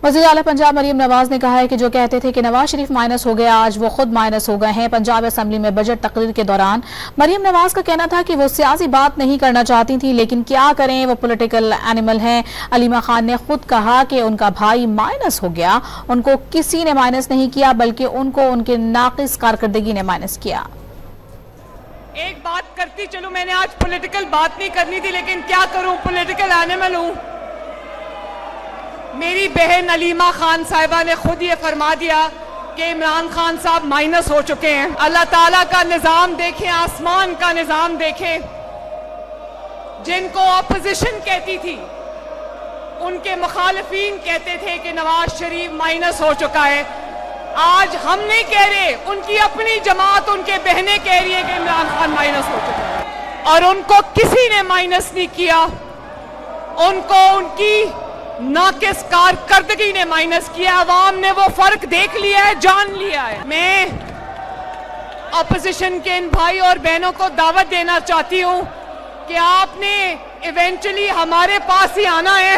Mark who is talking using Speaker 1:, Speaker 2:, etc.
Speaker 1: वज़ीर आला पंजाब मरीम नवाज ने कहा है कि जो कहते थे कि नवाज शरीफ माइनस हो गया, आज वो खुद माइनस हो गए हैं। पंजाब असेंबली में बजट तकरीर के दौरान मरीम नवाज का कहना था कि वो सियासी बात नहीं करना चाहती थी, लेकिन क्या करें, वो पॉलिटिकल एनिमल हैं। अलीमा खान ने खुद कहा कि उनका भाई माइनस हो गया, उनको किसी ने माइनस नहीं किया, बल्कि उनको उनके नाकिस कारकर्दगी ने माइनस किया।
Speaker 2: एक बात करती चलो, मैंने आज पॉलिटिकल बात नहीं करनी थी, लेकिन क्या करूं, पॉलिटिकल एनिमल हूं। मेरी बहन अलीमा खान साहिबा ने खुद ये फरमा दिया कि इमरान खान साहब माइनस हो चुके हैं। अल्लाह ताला का निज़ाम देखें, आसमान का निज़ाम देखें। जिनको अपोजिशन कहती थी, उनके मुखालिफिन कहते थे कि नवाज शरीफ माइनस हो चुका है। आज हम नहीं कह रहे, उनकी अपनी जमात, उनके बहनें कह रही है कि इमरान खान माइनस हो चुका है, और उनको किसी ने माइनस नहीं किया। उनको उनकी नाकिस कारकर्दगी ने माइनस किया। अवाम ने वो फर्क देख लिया है, जान लिया है। मैं अपोजिशन के इन भाई और बहनों को दावत देना चाहती हूं कि आपने इवेंचुअली हमारे पास ही आना है।